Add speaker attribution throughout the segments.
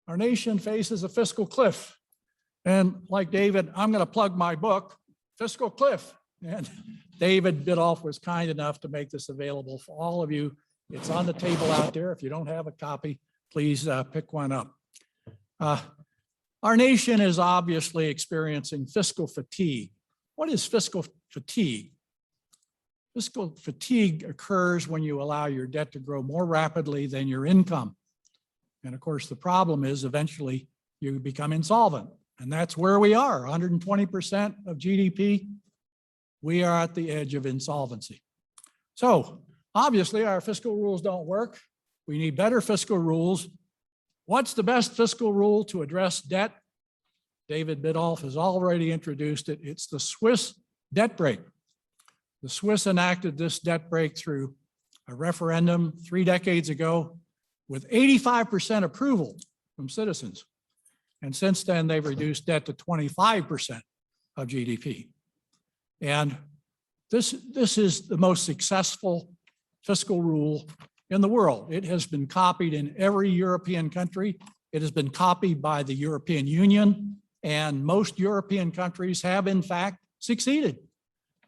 Speaker 1: Our nation faces a fiscal cliff. And like David, I'm going to plug my book, Fiscal Cliff. And David Biddulph was kind enough to make this available for all of you. It's on the table out there. If you don't have a copy, please pick one up. Our nation is obviously experiencing fiscal fatigue. What is fiscal fatigue? Fiscal fatigue occurs when you allow your debt to grow more rapidly than your income. And of course, the problem is eventually you become insolvent. And that's where we are, 120% of GDP. We are at the edge of insolvency. So obviously our fiscal rules don't work. We need better fiscal rules. What's the best fiscal rule to address debt? David Biddulph has already introduced it. It's the Swiss debt brake. The Swiss enacted this debt brake through a referendum 3 decades ago with 85% approval from citizens. And since then, they've reduced debt to 25% of GDP. And this is the most successful fiscal rule in the world. It has been copied in every European country. It has been copied by the European Union, and most European countries have in fact succeeded.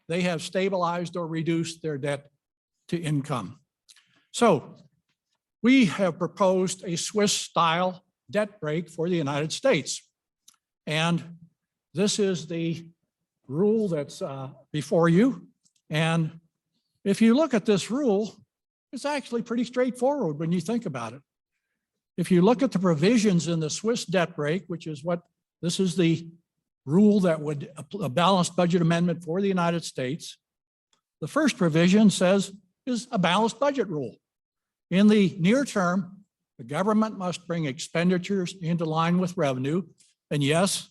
Speaker 1: They have stabilized or reduced their debt to income. So we have proposed a Swiss-style debt brake for the United States. And this is the rule that's before you. And if you look at this rule, it's actually pretty straightforward when you think about it. If you look at the provisions in the Swiss debt brake, which is what this is the rule that would a balanced budget amendment for the United States. The first provision says is a balanced budget rule. In the near term, the government must bring expenditures into line with revenue. And yes,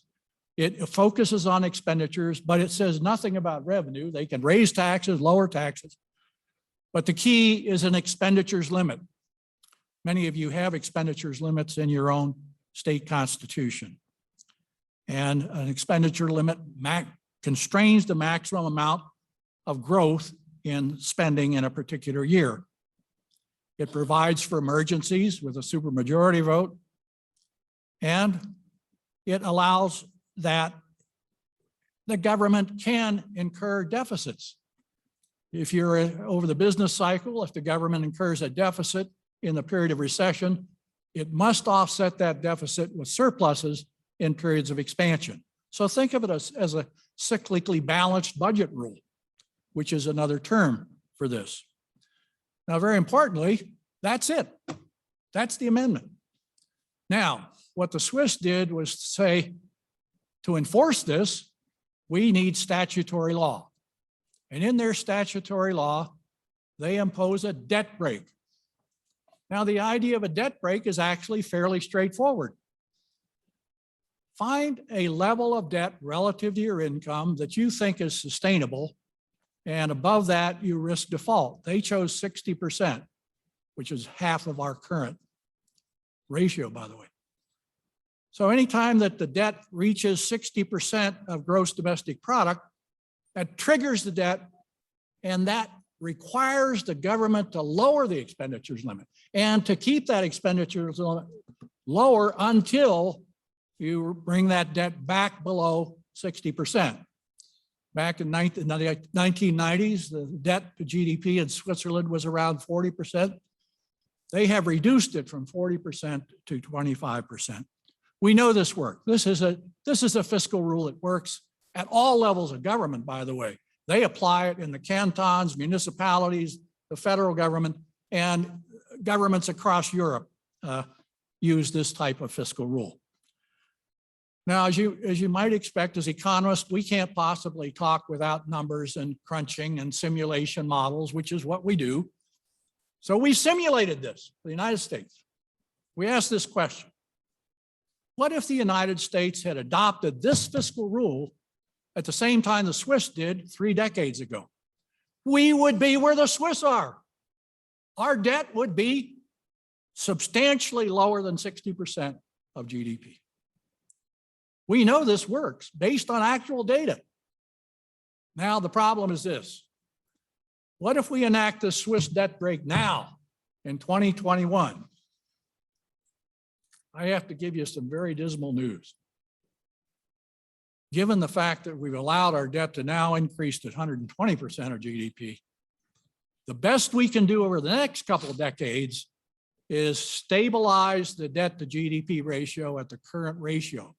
Speaker 1: it focuses on expenditures, but it says nothing about revenue. They can raise taxes, lower taxes. But the key is an expenditures limit. Many of you have expenditures limits in your own state constitution. And an expenditure limit constrains the maximum amount of growth in spending in a particular year. It provides for emergencies with a supermajority vote, and it allows that the government can incur deficits. If you're over the business cycle, if the government incurs a deficit in the period of recession, it must offset that deficit with surpluses in periods of expansion. So think of it as a cyclically balanced budget rule, which is another term for this. Now, very importantly, that's it. That's the amendment. Now, what the Swiss did was say, to enforce this, we need statutory law. And in their statutory law, they impose a debt brake. Now, the idea of a debt brake is actually fairly straightforward. Find a level of debt relative to your income that you think is sustainable, and above that, you risk default. They chose 60%, which is half of our current ratio, by the way. So anytime that the debt reaches 60% of gross domestic product, that triggers the debt, and that requires the government to lower the expenditures limit and to keep that expenditures limit lower until you bring that debt back below 60%. Back in the 1990s, the debt to GDP in Switzerland was around 40%. They have reduced it from 40% to 25%. We know this works. This is a fiscal rule that works at all levels of government, by the way. They apply it in the cantons, municipalities, the federal government, and governments across Europe use this type of fiscal rule. Now, as you might expect, as economists, we can't possibly talk without numbers and crunching and simulation models, which is what we do. So we simulated this for the United States. We asked this question: what if the United States had adopted this fiscal rule at the same time the Swiss did 3 decades ago? We would be where the Swiss are. Our debt would be substantially lower than 60% of GDP. We know this works based on actual data. Now, the problem is this: what if we enact the Swiss debt brake now in 2021? I have to give you some very dismal news. Given the fact that we've allowed our debt to now increase to 120% of GDP, the best we can do over the next couple of decades is stabilize the debt to GDP ratio at the current ratio,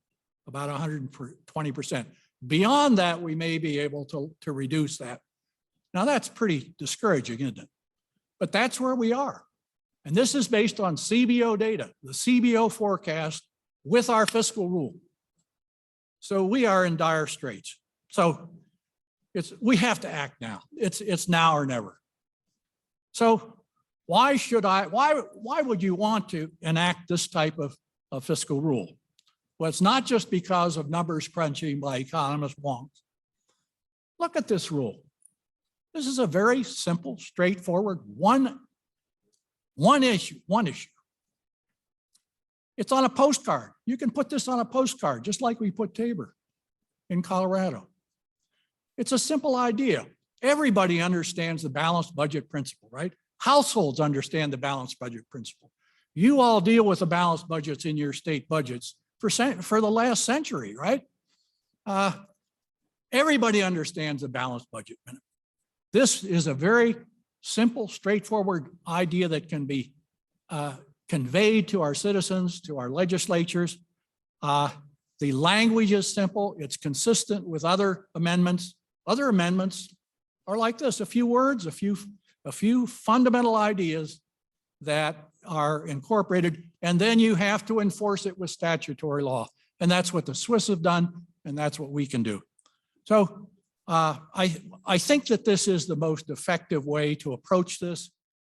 Speaker 1: about 120%. Beyond that, we may be able to reduce that. Now that's pretty discouraging, isn't it? But that's where we are. And this is based on CBO data, the CBO forecast with our fiscal rule. So we are in dire straits. So we have to act now. It's now or never. So why would you want to enact this type of fiscal rule? Well, it's not just because of numbers crunching by economist wonks. Look at this rule. This is a very simple, straightforward, one issue. It's on a postcard. You can put this on a postcard, just like we put Tabor in Colorado. It's a simple idea. Everybody understands the balanced budget principle, right? Households understand the balanced budget principle. You all deal with the balanced budgets in your state budgets for the last century, right? Everybody understands the balanced budget. This is a very simple, straightforward idea that can be conveyed to our citizens, to our legislatures. The language is simple. It's consistent with other amendments. Other amendments are like this: a few words, a few fundamental ideas that are incorporated, and then you have to enforce it with statutory law. And that's what the Swiss have done, and that's what we can do. So I think that this is the most effective way to approach this.